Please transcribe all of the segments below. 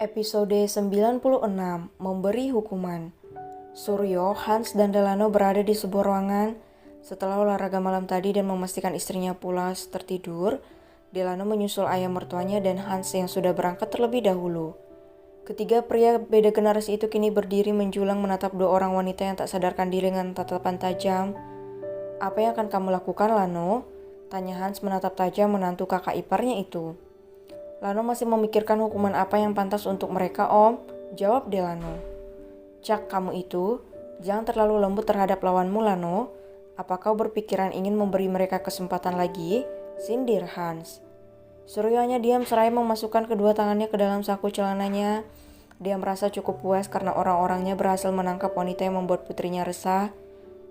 Episode 96, Memberi Hukuman. Suryo, Hans, dan Delano berada di sebuah ruangan. Setelah olahraga malam tadi dan memastikan istrinya pulas tertidur, Delano menyusul ayah mertuanya dan Hans yang sudah berangkat terlebih dahulu. Ketiga pria beda generasi itu kini berdiri menjulang menatap dua orang wanita yang tak sadarkan diri dengan tatapan tajam. "Apa yang akan kamu lakukan, Lano?" tanya Hans menatap tajam menantu kakak iparnya itu. "Lano masih memikirkan hukuman apa yang pantas untuk mereka, Om," jawab Delano. "Cak, kamu itu, jangan terlalu lembut terhadap lawanmu, Lano. Apa kau berpikiran ingin memberi mereka kesempatan lagi?" sindir Hans. Suryo hanya diam seraya memasukkan kedua tangannya ke dalam saku celananya. Dia merasa cukup puas karena orang-orangnya berhasil menangkap wanita yang membuat putrinya resah.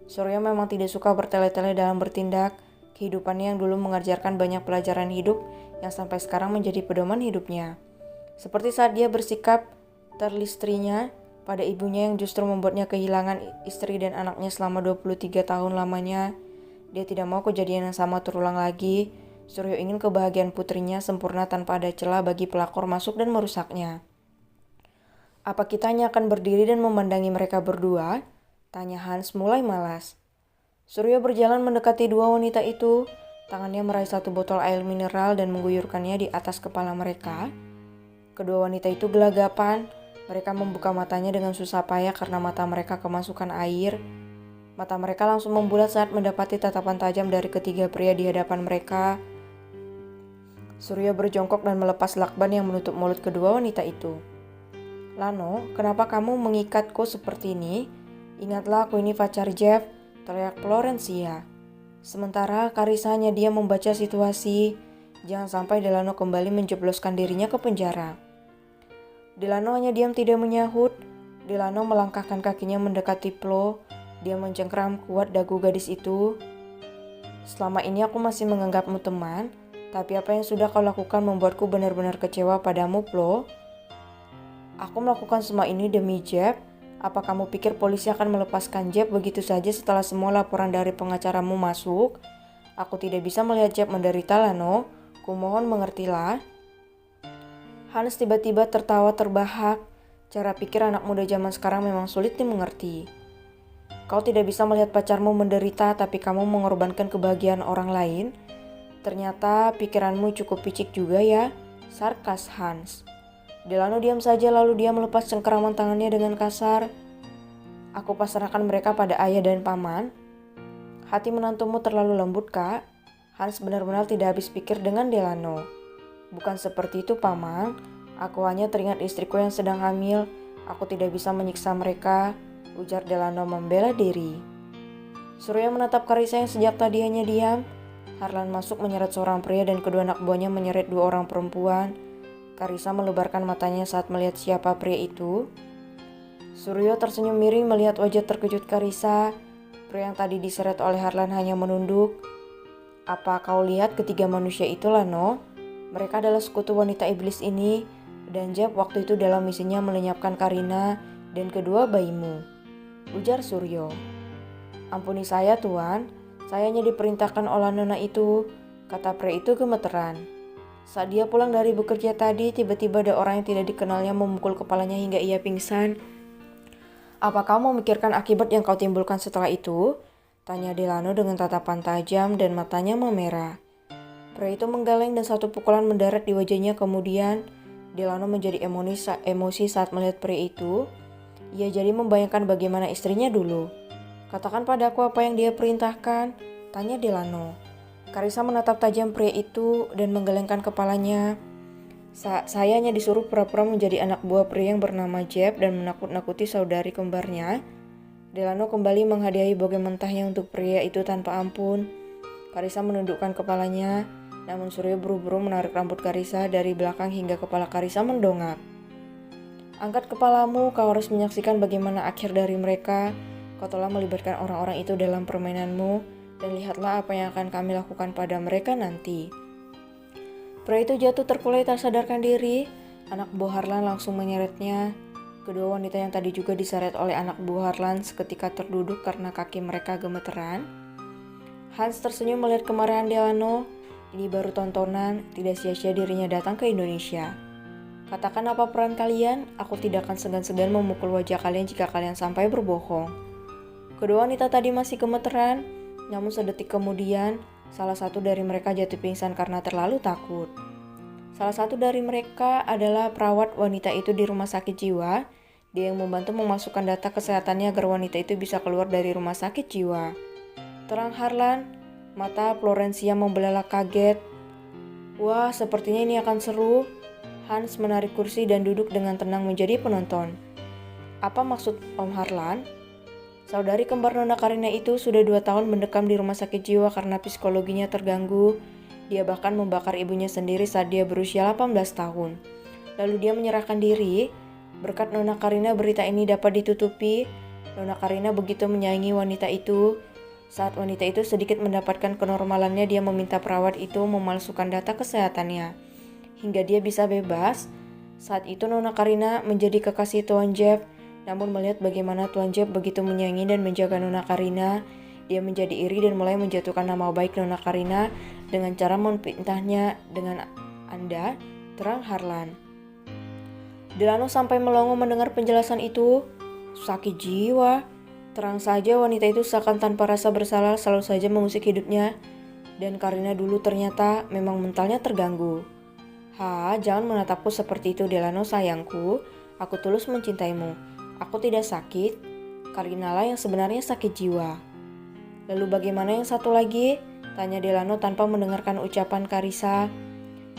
Suryo memang tidak suka bertele-tele dalam bertindak. Kehidupannya yang dulu mengajarkan banyak pelajaran hidup yang sampai sekarang menjadi pedoman hidupnya. Seperti saat dia bersikap terlistrinya pada ibunya yang justru membuatnya kehilangan istri dan anaknya selama 23 tahun lamanya. Dia tidak mau kejadian yang sama terulang lagi. Suryo ingin kebahagiaan putrinya sempurna tanpa ada celah bagi pelakor masuk dan merusaknya. "Apa kita hanya akan berdiri dan memandangi mereka berdua?" tanya Hans mulai malas. Suryo berjalan mendekati dua wanita itu. Tangannya meraih satu botol air mineral dan mengguyurkannya di atas kepala mereka. Kedua wanita itu gelagapan. Mereka membuka matanya dengan susah payah karena mata mereka kemasukan air. Mata mereka langsung membulat saat mendapati tatapan tajam dari ketiga pria di hadapan mereka. Suryo berjongkok dan melepas lakban yang menutup mulut kedua wanita itu. "Lano, kenapa kamu mengikatku seperti ini? Ingatlah, aku ini pacar Jeff," teriak Florencia. Sementara Carissa hanya diam membaca situasi. Jangan sampai Delano kembali menjebloskan dirinya ke penjara. Delano hanya diam tidak menyahut. Delano melangkahkan kakinya mendekati Flo. Dia mencengkram kuat dagu gadis itu. "Selama ini aku masih menganggapmu teman, tapi apa yang sudah kau lakukan membuatku benar-benar kecewa padamu, Flo. Aku melakukan semua ini demi Jeb. Apa kamu pikir polisi akan melepaskan Jeb begitu saja setelah semua laporan dari pengacaramu masuk? Aku tidak bisa melihat Jeb menderita, Lano. Kumohon mengertilah." Hans tiba-tiba tertawa terbahak. Cara pikir anak muda zaman sekarang memang sulit dimengerti. "Kau tidak bisa melihat pacarmu menderita, tapi kamu mengorbankan kebahagiaan orang lain. Ternyata pikiranmu cukup picik juga ya," sarkas Hans. Delano diam saja lalu dia melepas cengkeraman tangannya dengan kasar. "Aku pasrahkan mereka pada ayah dan paman." "Hati menantumu terlalu lembut, Kak." Hans benar-benar tidak habis pikir dengan Delano. "Bukan seperti itu, paman. Aku hanya teringat istriku yang sedang hamil. Aku tidak bisa menyiksa mereka," ujar Delano membela diri. Surya menatap Carissa yang sejak tadi hanya diam. Harlan masuk menyeret seorang pria dan kedua anak buahnya menyeret dua orang perempuan. Carissa melebarkan matanya saat melihat siapa pria itu. Suryo tersenyum miring melihat wajah terkejut Carissa. Pria yang tadi diseret oleh Harlan hanya menunduk. "Apa kau lihat ketiga manusia itu, Lano? Mereka adalah sekutu wanita iblis ini. Dan Jeb waktu itu dalam misinya melenyapkan Karina dan kedua bayimu," ujar Suryo. "Ampuni saya, Tuan. Saya hanya diperintahkan oleh nona itu," kata pria itu gemeteran. Saat dia pulang dari bekerja tadi, tiba-tiba ada orang yang tidak dikenalnya memukul kepalanya hingga ia pingsan. "Apa kau memikirkan akibat yang kau timbulkan setelah itu?" tanya Delano dengan tatapan tajam dan matanya memerah. Pria itu menggeleng dan satu pukulan mendarat di wajahnya. Kemudian Delano menjadi emosi saat melihat pria itu. Ia jadi membayangkan bagaimana istrinya dulu. "Katakan padaku apa yang dia perintahkan," tanya Delano. Carissa menatap tajam pria itu dan menggelengkan kepalanya. Saya hanya disuruh pura-pura menjadi anak buah pria yang bernama Jeb dan menakut-nakuti saudari kembarnya." Delano kembali menghadiahi bogey mentahnya untuk pria itu tanpa ampun. Carissa menundukkan kepalanya, namun Suryo buru-buru menarik rambut Carissa dari belakang hingga kepala Carissa mendongak. Angkat kepalamu, kau harus menyaksikan bagaimana akhir dari mereka. Kau telah melibatkan orang-orang itu dalam permainanmu, dan lihatlah apa yang akan kami lakukan pada mereka nanti. Pria itu jatuh terkulai tak sadarkan diri. Anak buah Harlan langsung menyeretnya. Kedua wanita yang tadi juga diseret oleh anak buah Harlan seketika terduduk karena kaki mereka gemeteran. Hans tersenyum melihat kemarahan Delano. Ini baru tontonan, tidak sia-sia dirinya datang ke Indonesia. Katakan apa peran kalian, aku tidak akan segan-segan memukul wajah kalian jika kalian sampai berbohong. Kedua wanita tadi masih gemeteran, namun sedetik kemudian, salah satu dari mereka jatuh pingsan karena terlalu takut. Salah satu dari mereka adalah perawat wanita itu di rumah sakit jiwa. Dia yang membantu memasukkan data kesehatannya agar wanita itu bisa keluar dari rumah sakit jiwa. Terang Harlan, mata Florencia membelalak kaget. Wah, sepertinya ini akan seru. Hans menarik kursi dan duduk dengan tenang menjadi penonton. Apa maksud Om Harlan? Saudari kembar Nona Karina itu sudah 2 tahun mendekam di rumah sakit jiwa karena psikologinya terganggu. Dia bahkan membakar ibunya sendiri saat dia berusia 18 tahun. Lalu dia menyerahkan diri. Berkat Nona Karina berita ini dapat ditutupi. Nona Karina begitu menyayangi wanita itu. Saat wanita itu sedikit mendapatkan kenormalannya, dia meminta perawat itu memalsukan data kesehatannya hingga dia bisa bebas. Saat itu Nona Karina menjadi kekasih Tuan Jeff. Namun melihat bagaimana Tuan Jeff begitu menyayangi dan menjaga Nona Karina, dia menjadi iri dan mulai menjatuhkan nama baik Nona Karina dengan cara memfitnahnya dengan Anda, terang Harlan. Delano sampai melongo mendengar penjelasan itu. Sakit jiwa. Terang saja wanita itu seakan tanpa rasa bersalah selalu saja mengusik hidupnya. Dan Karina dulu ternyata memang mentalnya terganggu. Jangan menatapku seperti itu Delano sayangku. Aku tulus mencintaimu. Aku tidak sakit. Karina lah yang sebenarnya sakit jiwa. Lalu bagaimana yang satu lagi? Tanya Delano tanpa mendengarkan ucapan Karissa.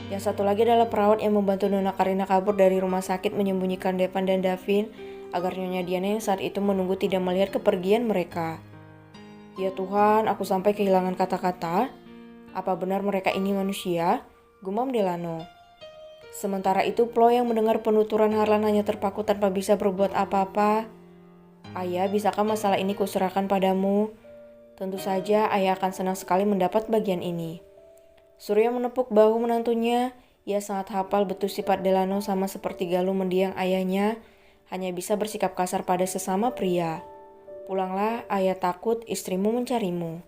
Yang satu lagi adalah perawat yang membantu Nona Karina kabur dari rumah sakit menyembunyikan Devan dan Davin agar Nyonya Diana yang saat itu menunggu tidak melihat kepergian mereka. Ya Tuhan, aku sampai kehilangan kata-kata. Apa benar mereka ini manusia? Gumam Delano. Sementara itu Plo yang mendengar penuturan Harlan hanya terpaku tanpa bisa berbuat apa-apa. Ayah, bisakah masalah ini kuserahkan padamu? Tentu saja ayah akan senang sekali mendapat bagian ini. Surya menepuk bahu menantunya. Ia sangat hafal betul sifat Delano sama seperti Galuh mendiang ayahnya. Hanya bisa bersikap kasar pada sesama pria. Pulanglah, ayah takut istrimu mencarimu.